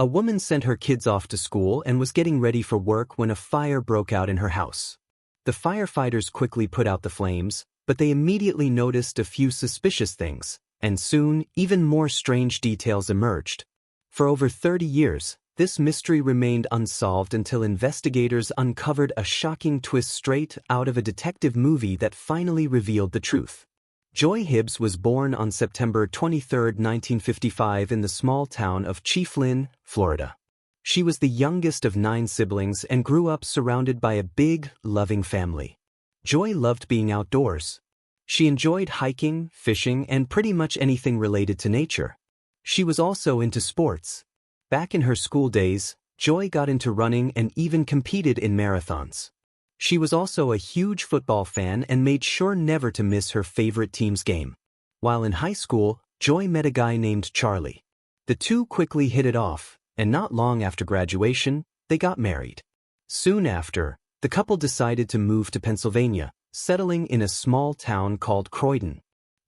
A woman sent her kids off to school and was getting ready for work when a fire broke out in her house. The firefighters quickly put out the flames, but they immediately noticed a few suspicious things, and soon even more strange details emerged. For over 30 years, this mystery remained unsolved until investigators uncovered a shocking twist straight out of a detective movie that finally revealed the truth. Joy Hibbs was born on September 23, 1955 in the small town of Chieflin, Florida. She was the youngest of 9 siblings and grew up surrounded by a big, loving family. Joy loved being outdoors. She enjoyed hiking, fishing, and pretty much anything related to nature. She was also into sports. Back in her school days, Joy got into running and even competed in marathons. She was also a huge football fan and made sure never to miss her favorite team's game. While in high school, Joy met a guy named Charlie. The two quickly hit it off, and not long after graduation, they got married. Soon after, the couple decided to move to Pennsylvania, settling in a small town called Croydon.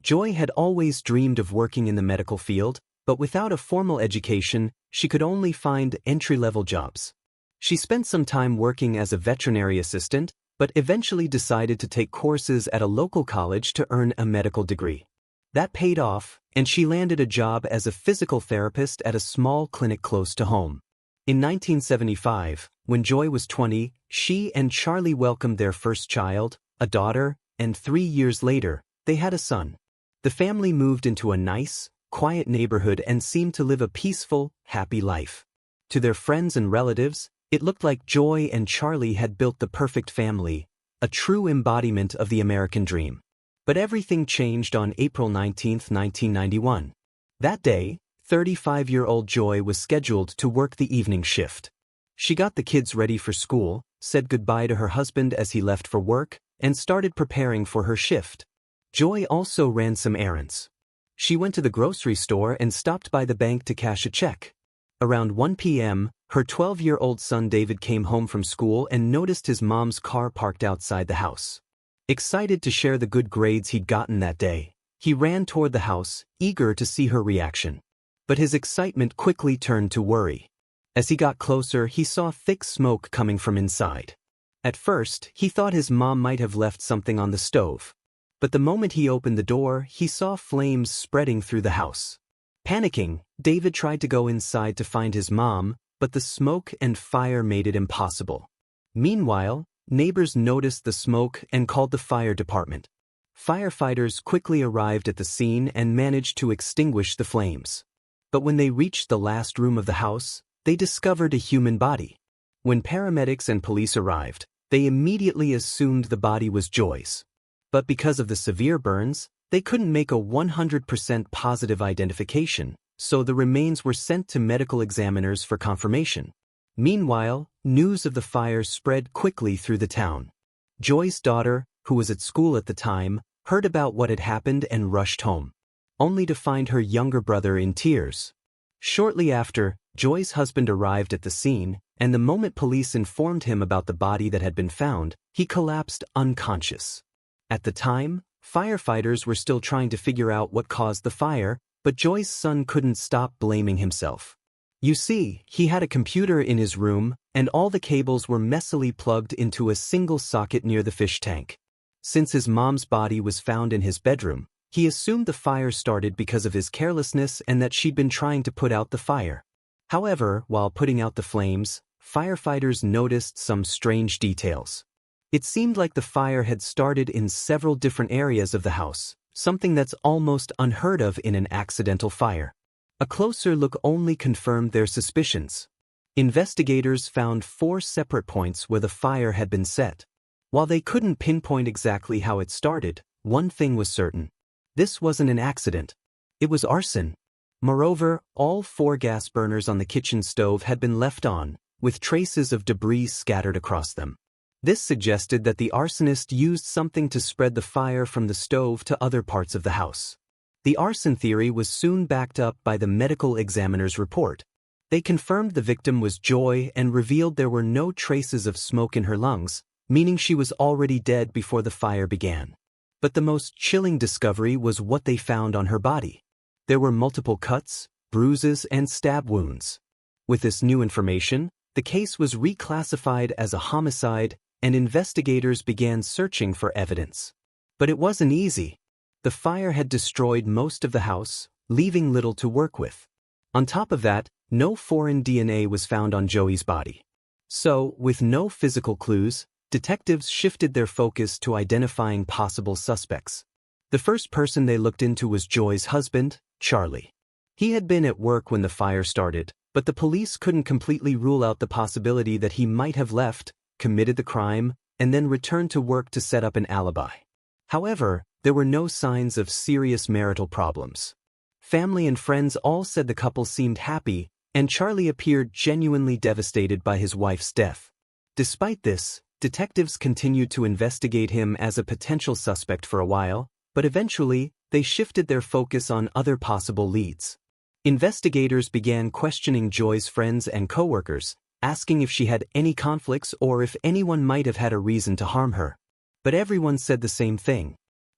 Joy had always dreamed of working in the medical field, but without a formal education, she could only find entry-level jobs. She spent some time working as a veterinary assistant, but eventually decided to take courses at a local college to earn a medical degree. That paid off, and she landed a job as a physical therapist at a small clinic close to home. In 1975, when Joy was 20, she and Charlie welcomed their first child, a daughter, and 3 years later, they had a son. The family moved into a nice, quiet neighborhood and seemed to live a peaceful, happy life. To their friends and relatives, it looked like Joy and Charlie had built the perfect family, a true embodiment of the American dream. But everything changed on April 19, 1991. That day, 35-year-old Joy was scheduled to work the evening shift. She got the kids ready for school, said goodbye to her husband as he left for work, and started preparing for her shift. Joy also ran some errands. She went to the grocery store and stopped by the bank to cash a check. Around 1 p.m., her 12-year-old son David came home from school and noticed his mom's car parked outside the house. Excited to share the good grades he'd gotten that day, he ran toward the house, eager to see her reaction. But his excitement quickly turned to worry. As he got closer, he saw thick smoke coming from inside. At first, he thought his mom might have left something on the stove. But the moment he opened the door, he saw flames spreading through the house. Panicking, David tried to go inside to find his mom, but the smoke and fire made it impossible. Meanwhile, neighbors noticed the smoke and called the fire department. Firefighters quickly arrived at the scene and managed to extinguish the flames. But when they reached the last room of the house, they discovered a human body. When paramedics and police arrived, they immediately assumed the body was Joy's. But because of the severe burns, they couldn't make a 100% positive identification, so the remains were sent to medical examiners for confirmation. Meanwhile, news of the fire spread quickly through the town. Joy's daughter, who was at school at the time, heard about what had happened and rushed home, only to find her younger brother in tears. Shortly after, Joy's husband arrived at the scene, and the moment police informed him about the body that had been found, he collapsed unconscious. At the time, firefighters were still trying to figure out what caused the fire, but Joy's son couldn't stop blaming himself. You see, he had a computer in his room, and all the cables were messily plugged into a single socket near the fish tank. Since his mom's body was found in his bedroom, he assumed the fire started because of his carelessness and that she'd been trying to put out the fire. However, while putting out the flames, firefighters noticed some strange details. It seemed like the fire had started in several different areas of the house, something that's almost unheard of in an accidental fire. A closer look only confirmed their suspicions. Investigators found 4 separate points where the fire had been set. While they couldn't pinpoint exactly how it started, one thing was certain. This wasn't an accident. It was arson. Moreover, all 4 gas burners on the kitchen stove had been left on, with traces of debris scattered across them. This suggested that the arsonist used something to spread the fire from the stove to other parts of the house. The arson theory was soon backed up by the medical examiner's report. They confirmed the victim was Joy and revealed there were no traces of smoke in her lungs, meaning she was already dead before the fire began. But the most chilling discovery was what they found on her body. There were multiple cuts, bruises, and stab wounds. With this new information, the case was reclassified as a homicide, and investigators began searching for evidence. But it wasn't easy. The fire had destroyed most of the house, leaving little to work with. On top of that, no foreign DNA was found on Joey's body. So, with no physical clues, detectives shifted their focus to identifying possible suspects. The first person they looked into was Joy's husband, Charlie. He had been at work when the fire started, but the police couldn't completely rule out the possibility that he might have left, committed the crime, and then returned to work to set up an alibi. However, there were no signs of serious marital problems. Family and friends all said the couple seemed happy, and Charlie appeared genuinely devastated by his wife's death. Despite this, detectives continued to investigate him as a potential suspect for a while, but eventually, they shifted their focus on other possible leads. Investigators began questioning Joy's friends and coworkers, asking if she had any conflicts or if anyone might have had a reason to harm her. But everyone said the same thing.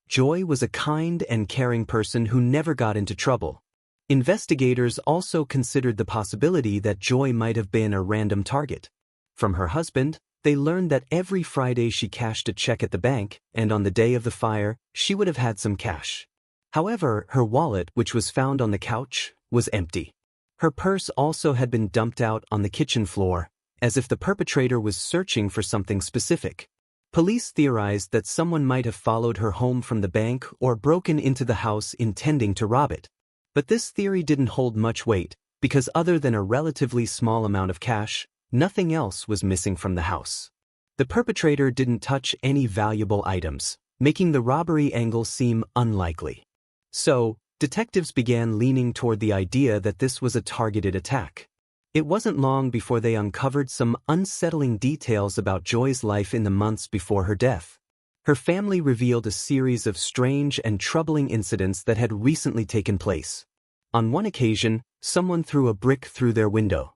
Joy was a kind and caring person who never got into trouble. Investigators also considered the possibility that Joy might have been a random target. From her husband, they learned that every Friday she cashed a check at the bank, and on the day of the fire, she would have had some cash. However, her wallet, which was found on the couch, was empty. Her purse also had been dumped out on the kitchen floor, as if the perpetrator was searching for something specific. Police theorized that someone might have followed her home from the bank or broken into the house intending to rob it. But this theory didn't hold much weight, because other than a relatively small amount of cash, nothing else was missing from the house. The perpetrator didn't touch any valuable items, making the robbery angle seem unlikely. So, detectives began leaning toward the idea that this was a targeted attack. It wasn't long before they uncovered some unsettling details about Joy's life in the months before her death. Her family revealed a series of strange and troubling incidents that had recently taken place. On one occasion, someone threw a brick through their window.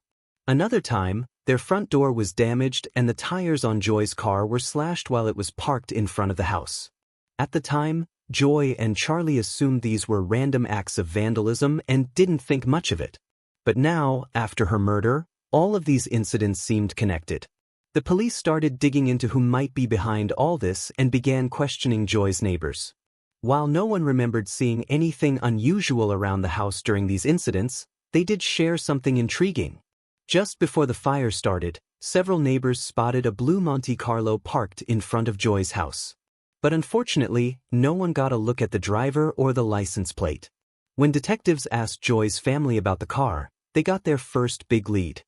Another time, their front door was damaged and the tires on Joy's car were slashed while it was parked in front of the house. At the time, Joy and Charlie assumed these were random acts of vandalism and didn't think much of it. But now, after her murder, all of these incidents seemed connected. The police started digging into who might be behind all this and began questioning Joy's neighbors. While no one remembered seeing anything unusual around the house during these incidents, they did share something intriguing. Just before the fire started, several neighbors spotted a blue Monte Carlo parked in front of Joy's house. But unfortunately, no one got a look at the driver or the license plate. When detectives asked Joy's family about the car, they got their first big lead.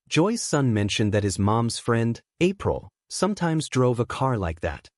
Joy's son mentioned that his mom's friend, April, sometimes drove a car like that.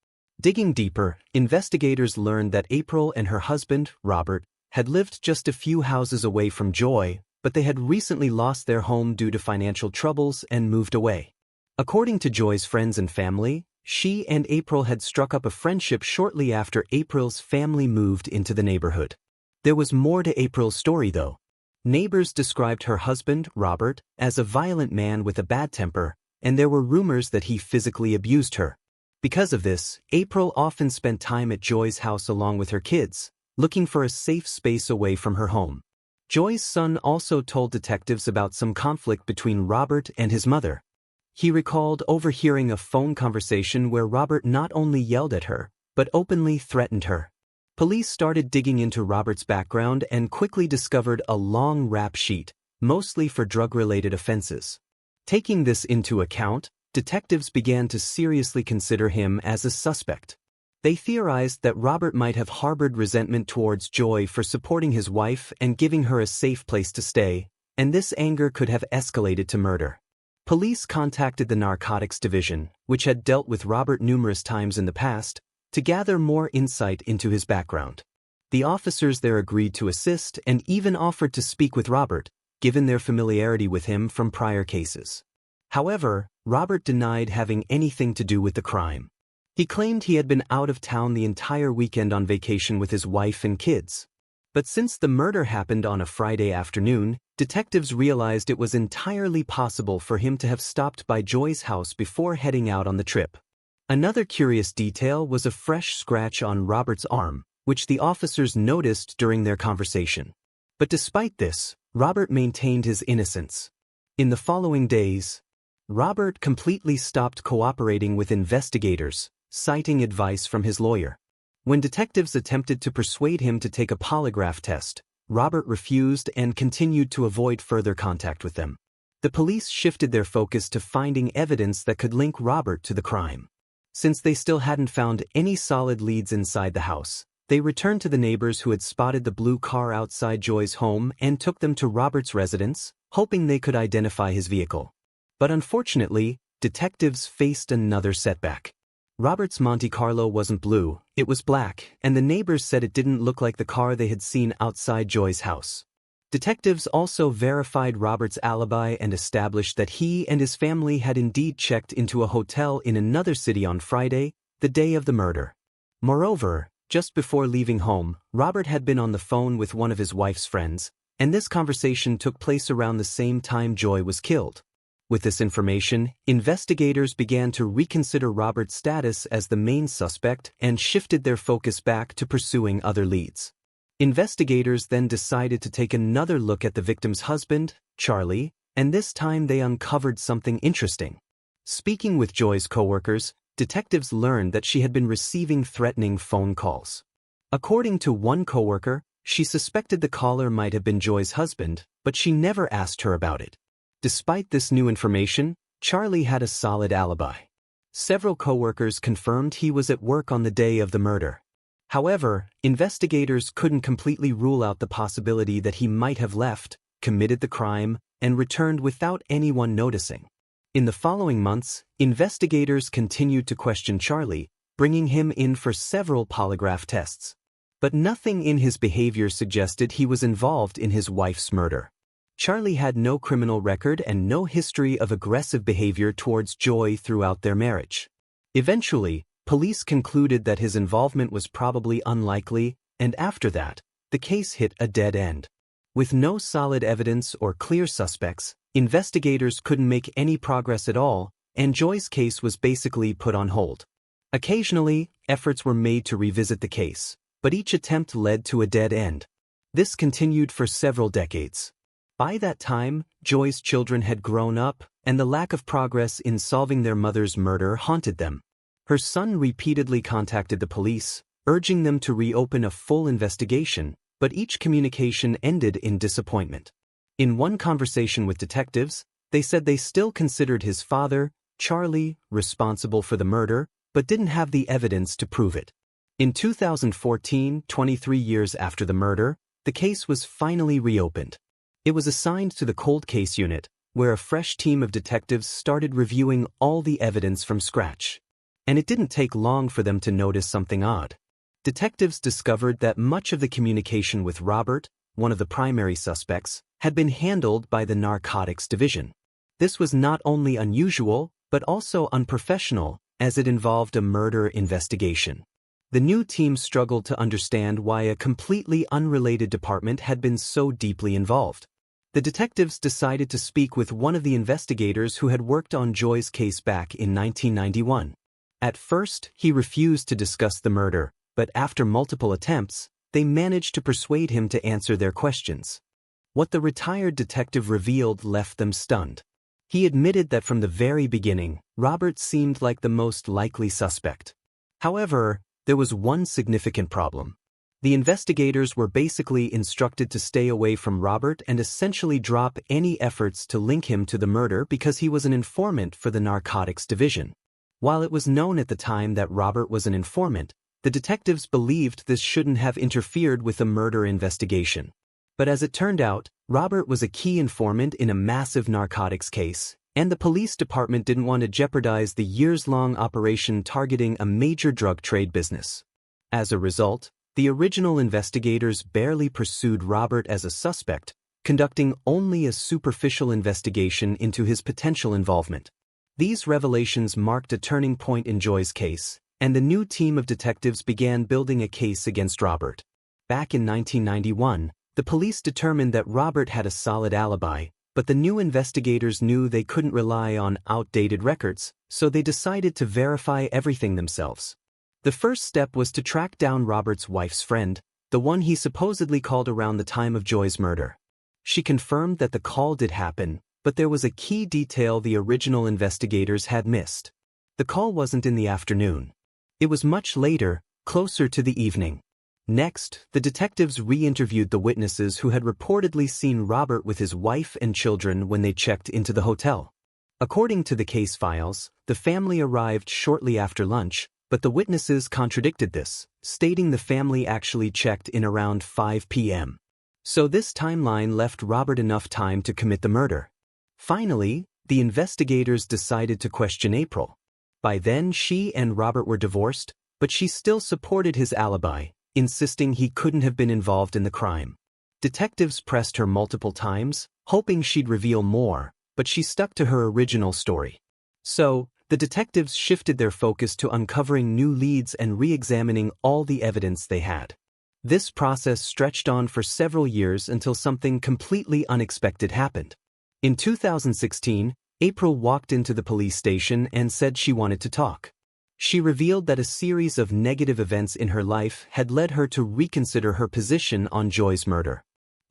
Digging deeper, investigators learned that April and her husband, Robert, had lived just a few houses away from Joy, but they had recently lost their home due to financial troubles and moved away. According to Joy's friends and family, she and April had struck up a friendship shortly after April's family moved into the neighborhood. There was more to April's story, though. Neighbors described her husband, Robert, as a violent man with a bad temper, and there were rumors that he physically abused her. Because of this, April often spent time at Joy's house along with her kids, looking for a safe space away from her home. Joy's son also told detectives about some conflict between Robert and his mother. He recalled overhearing a phone conversation where Robert not only yelled at her, but openly threatened her. Police started digging into Robert's background and quickly discovered a long rap sheet, mostly for drug-related offenses. Taking this into account, detectives began to seriously consider him as a suspect. They theorized that Robert might have harbored resentment towards Joy for supporting his wife and giving her a safe place to stay, and this anger could have escalated to murder. Police contacted the Narcotics Division, which had dealt with Robert numerous times in the past, to gather more insight into his background. The officers there agreed to assist and even offered to speak with Robert, given their familiarity with him from prior cases. However, Robert denied having anything to do with the crime. He claimed he had been out of town the entire weekend on vacation with his wife and kids. But since the murder happened on a Friday afternoon, detectives realized it was entirely possible for him to have stopped by Joy's house before heading out on the trip. Another curious detail was a fresh scratch on Robert's arm, which the officers noticed during their conversation. But despite this, Robert maintained his innocence. In the following days, Robert completely stopped cooperating with investigators, citing advice from his lawyer. When detectives attempted to persuade him to take a polygraph test, Robert refused and continued to avoid further contact with them. The police shifted their focus to finding evidence that could link Robert to the crime. Since they still hadn't found any solid leads inside the house, they returned to the neighbors who had spotted the blue car outside Joy's home and took them to Robert's residence, hoping they could identify his vehicle. But unfortunately, detectives faced another setback. Robert's Monte Carlo wasn't blue, it was black, and the neighbors said it didn't look like the car they had seen outside Joy's house. Detectives also verified Robert's alibi and established that he and his family had indeed checked into a hotel in another city on Friday, the day of the murder. Moreover, just before leaving home, Robert had been on the phone with one of his wife's friends, and this conversation took place around the same time Joy was killed. With this information, investigators began to reconsider Robert's status as the main suspect and shifted their focus back to pursuing other leads. Investigators then decided to take another look at the victim's husband, Charlie, and this time they uncovered something interesting. Speaking with Joy's coworkers, detectives learned that she had been receiving threatening phone calls. According to one coworker, she suspected the caller might have been Joy's husband, but she never asked her about it. Despite this new information, Charlie had a solid alibi. Several coworkers confirmed he was at work on the day of the murder. However, investigators couldn't completely rule out the possibility that he might have left, committed the crime, and returned without anyone noticing. In the following months, investigators continued to question Charlie, bringing him in for several polygraph tests. But nothing in his behavior suggested he was involved in his wife's murder. Charlie had no criminal record and no history of aggressive behavior towards Joy throughout their marriage. Eventually, police concluded that his involvement was probably unlikely, and after that, the case hit a dead end. With no solid evidence or clear suspects, investigators couldn't make any progress at all, and Joy's case was basically put on hold. Occasionally, efforts were made to revisit the case, but each attempt led to a dead end. This continued for several decades. By that time, Joy's children had grown up, and the lack of progress in solving their mother's murder haunted them. Her son repeatedly contacted the police, urging them to reopen a full investigation, but each communication ended in disappointment. In one conversation with detectives, they said they still considered his father, Charlie, responsible for the murder, but didn't have the evidence to prove it. In 2014, 23 years after the murder, the case was finally reopened. It was assigned to the cold case unit, where a fresh team of detectives started reviewing all the evidence from scratch. And it didn't take long for them to notice something odd. Detectives discovered that much of the communication with Robert, one of the primary suspects, had been handled by the narcotics division. This was not only unusual, but also unprofessional, as it involved a murder investigation. The new team struggled to understand why a completely unrelated department had been so deeply involved. The detectives decided to speak with one of the investigators who had worked on Joy's case back in 1991. At first, he refused to discuss the murder, but after multiple attempts, they managed to persuade him to answer their questions. What the retired detective revealed left them stunned. He admitted that from the very beginning, Robert seemed like the most likely suspect. However, there was one significant problem. The investigators were basically instructed to stay away from Robert and essentially drop any efforts to link him to the murder because he was an informant for the narcotics division. While it was known at the time that Robert was an informant, the detectives believed this shouldn't have interfered with the murder investigation. But as it turned out, Robert was a key informant in a massive narcotics case, and the police department didn't want to jeopardize the years-long operation targeting a major drug trade business. As a result, the original investigators barely pursued Robert as a suspect, conducting only a superficial investigation into his potential involvement. These revelations marked a turning point in Joy's case, and the new team of detectives began building a case against Robert. Back in 1991, the police determined that Robert had a solid alibi, but the new investigators knew they couldn't rely on outdated records, so they decided to verify everything themselves. The first step was to track down Robert's wife's friend, the one he supposedly called around the time of Joy's murder. She confirmed that the call did happen, but there was a key detail the original investigators had missed. The call wasn't in the afternoon. It was much later, closer to the evening. Next, the detectives re-interviewed the witnesses who had reportedly seen Robert with his wife and children when they checked into the hotel. According to the case files, the family arrived shortly after lunch, but the witnesses contradicted this, stating the family actually checked in around 5 p.m. So this timeline left Robert enough time to commit the murder. Finally, the investigators decided to question April. By then, she and Robert were divorced, but she still supported his alibi, insisting he couldn't have been involved in the crime. Detectives pressed her multiple times, hoping she'd reveal more, but she stuck to her original story. So, the detectives shifted their focus to uncovering new leads and re-examining all the evidence they had. This process stretched on for several years until something completely unexpected happened. In 2016, April walked into the police station and said she wanted to talk. She revealed that a series of negative events in her life had led her to reconsider her position on Joy's murder.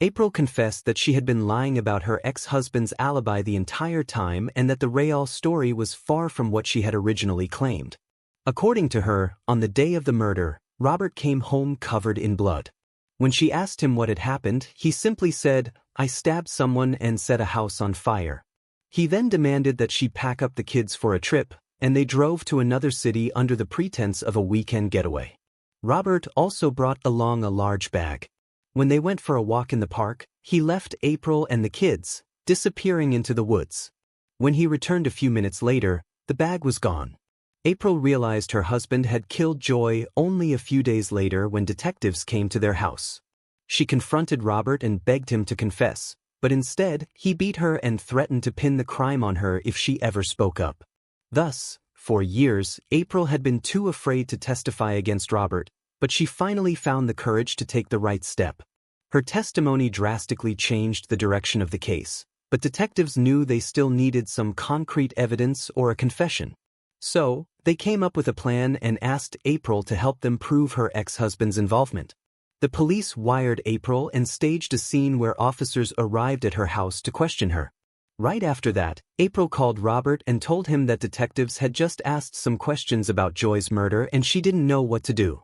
April confessed that she had been lying about her ex-husband's alibi the entire time and that the Rayall story was far from what she had originally claimed. According to her, on the day of the murder, Robert came home covered in blood. When she asked him what had happened, he simply said, "I stabbed someone and set a house on fire." He then demanded that she pack up the kids for a trip, and they drove to another city under the pretense of a weekend getaway. Robert also brought along a large bag. When they went for a walk in the park, he left April and the kids, disappearing into the woods. When he returned a few minutes later, the bag was gone. April realized her husband had killed Joy only a few days later when detectives came to their house. She confronted Robert and begged him to confess, but instead, he beat her and threatened to pin the crime on her if she ever spoke up. Thus, for years, April had been too afraid to testify against Robert, but she finally found the courage to take the right step. Her testimony drastically changed the direction of the case, but detectives knew they still needed some concrete evidence or a confession. So, they came up with a plan and asked April to help them prove her ex-husband's involvement. The police wired April and staged a scene where officers arrived at her house to question her. Right after that, April called Robert and told him that detectives had just asked some questions about Joy's murder and she didn't know what to do.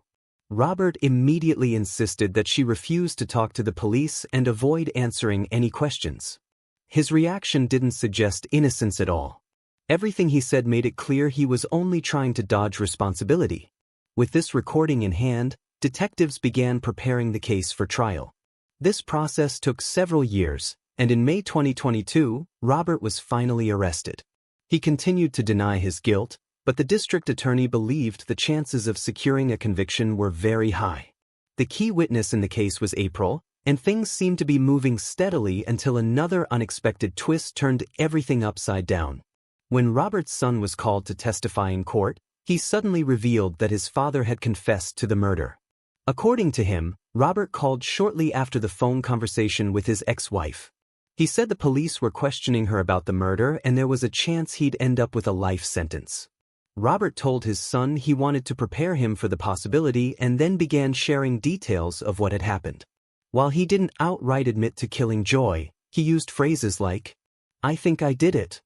Robert immediately insisted that she refuse to talk to the police and avoid answering any questions. His reaction didn't suggest innocence at all. Everything he said made it clear he was only trying to dodge responsibility. With this recording in hand, detectives began preparing the case for trial. This process took several years, and in May 2022, Robert was finally arrested. He continued to deny his guilt, but the district attorney believed the chances of securing a conviction were very high. The key witness in the case was April, and things seemed to be moving steadily until another unexpected twist turned everything upside down. When Robert's son was called to testify in court, he suddenly revealed that his father had confessed to the murder. According to him, Robert called shortly after the phone conversation with his ex-wife. He said the police were questioning her about the murder and there was a chance he'd end up with a life sentence. Robert told his son he wanted to prepare him for the possibility and then began sharing details of what had happened. While he didn't outright admit to killing Joy, he used phrases like, "I think I did it."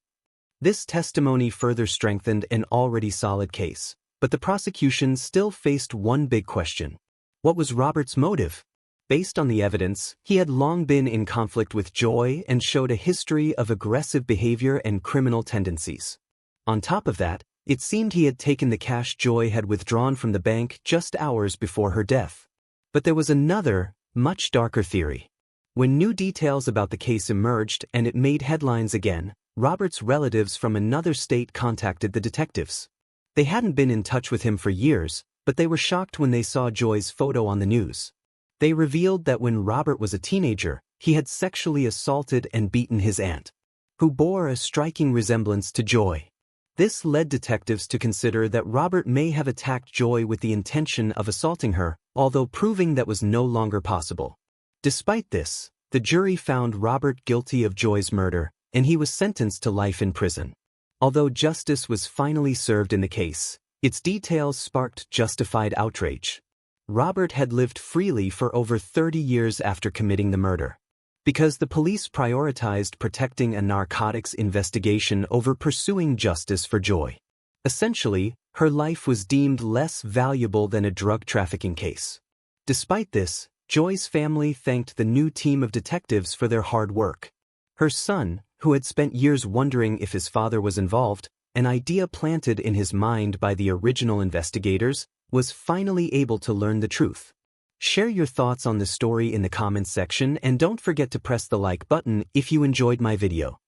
This testimony further strengthened an already solid case, but the prosecution still faced one big question. What was Robert's motive? Based on the evidence, he had long been in conflict with Joy and showed a history of aggressive behavior and criminal tendencies. On top of that, it seemed he had taken the cash Joy had withdrawn from the bank just hours before her death. But there was another, much darker theory. When new details about the case emerged and it made headlines again, Robert's relatives from another state contacted the detectives. They hadn't been in touch with him for years, but they were shocked when they saw Joy's photo on the news. They revealed that when Robert was a teenager, he had sexually assaulted and beaten his aunt, who bore a striking resemblance to Joy. This led detectives to consider that Robert may have attacked Joy with the intention of assaulting her, although proving that was no longer possible. Despite this, the jury found Robert guilty of Joy's murder, and he was sentenced to life in prison. Although justice was finally served in the case, its details sparked justified outrage. Robert had lived freely for over 30 years after committing the murder. Because the police prioritized protecting a narcotics investigation over pursuing justice for Joy. Essentially, her life was deemed less valuable than a drug trafficking case. Despite this, Joy's family thanked the new team of detectives for their hard work. Her son, who had spent years wondering if his father was involved, an idea planted in his mind by the original investigators, was finally able to learn the truth. Share your thoughts on this story in the comments section and don't forget to press the like button if you enjoyed my video.